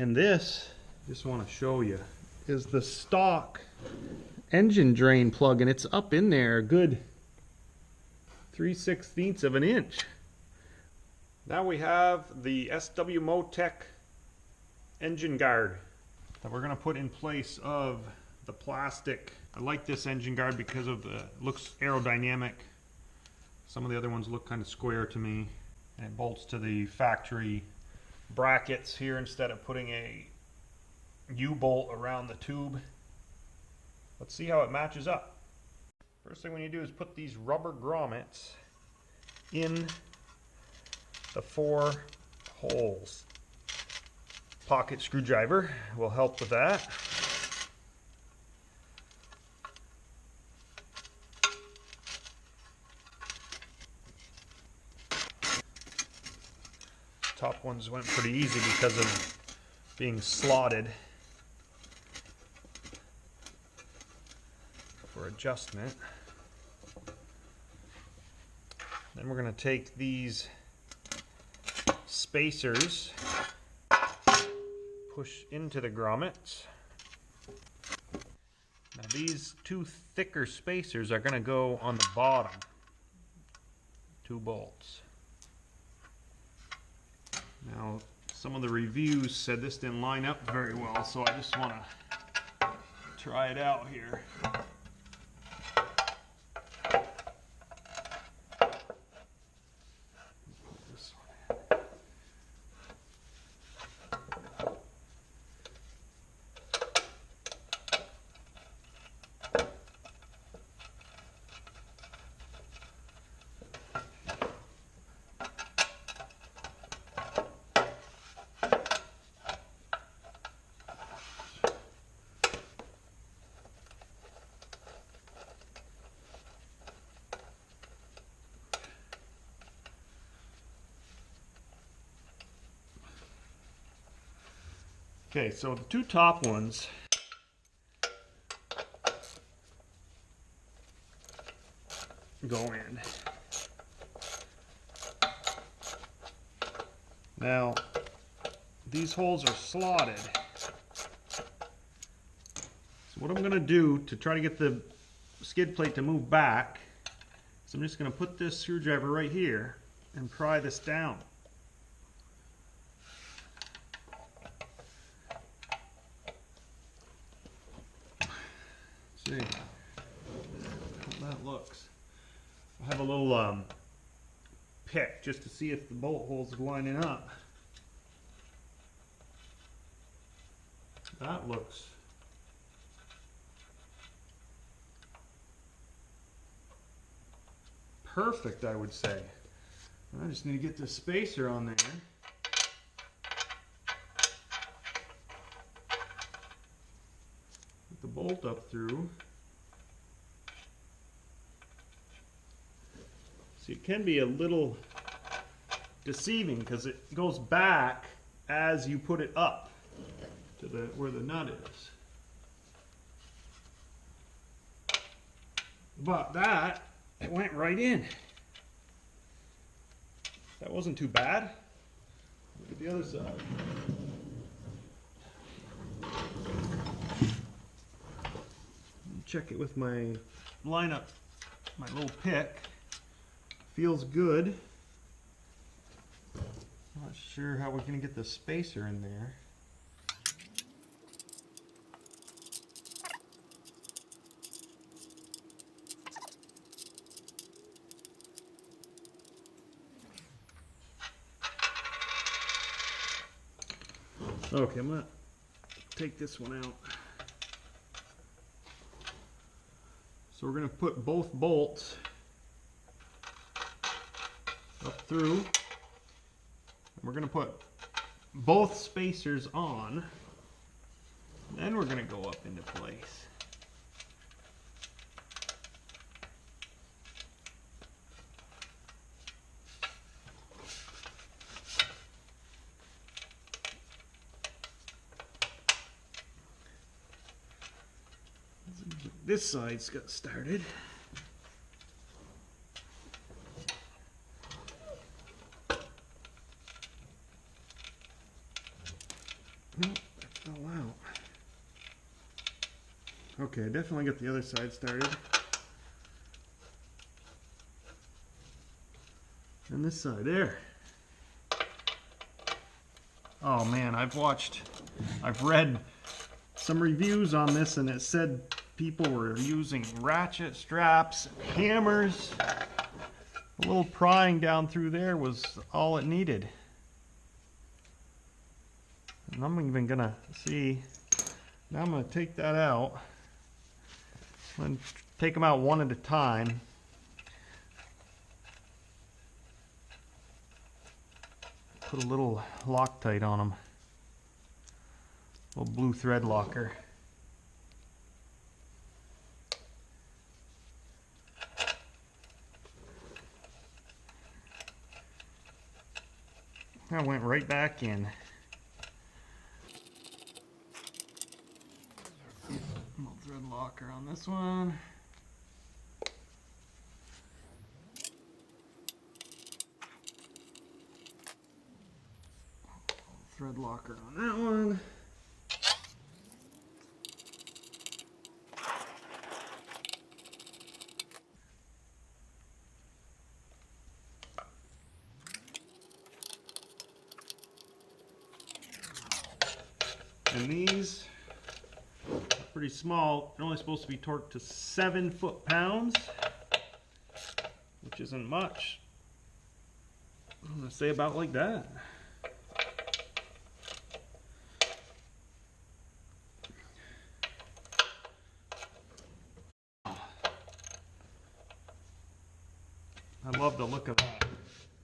And this, just want to show you, is the stock engine drain plug, and it's up in there a good 3/16 of an inch. Now we have the SW Motech engine guard that we're going to put in place of the plastic. I like this engine guard because of the looks aerodynamic. Some of the other ones look kind of square to me, and it bolts to the factory brackets here instead of putting a U-bolt around the tube. Let's see how it matches up. First thing we need to do is put these rubber grommets in the 4 holes. Pocket screwdriver will help with that. Top ones went pretty easy because of being slotted for adjustment. Then we're going to take these spacers, push into the grommets. Now these 2 thicker spacers are going to go on the bottom 2 bolts. Now, some of the reviews said this didn't line up very well, so I just want to try it out here. This one in. Okay, so the 2 top ones go in. Now, these holes are slotted. So what I'm going to do to try to get the skid plate to move back is I'm just going to put this screwdriver right here and pry this down. See how that looks. I have a little pick just to see if the bolt holes are lining up. That looks perfect, I would say. I just need to get the spacer on there. Put the bolt up through. See, it can be a little deceiving because it goes back as you put it up to where the nut is. But that, it went right in. That wasn't too bad. Look at the other side. Check it with my lineup, my little pick. Feels good. Not sure how we're going to get the spacer in there. Okay, I'm going to take this one out. So we're going to put both bolts up through, and we're going to put both spacers on, then we're going to go up into place. This side's got started. Nope, that fell out. Okay, definitely get the other side started. And this side, there. Oh man, I've read some reviews on this and it said people were using ratchet straps, hammers. A little prying down through there was all it needed. And I'm even gonna see, now I'm gonna take that out. I'm gonna take them out one at a time. Put a little Loctite on them. A little blue thread locker. I went right back in. Little thread locker on this one. Thread locker on that one. And these are pretty small. They're only supposed to be torqued to 7 foot-pounds, which isn't much. I'm gonna say about like that. I love the look of that.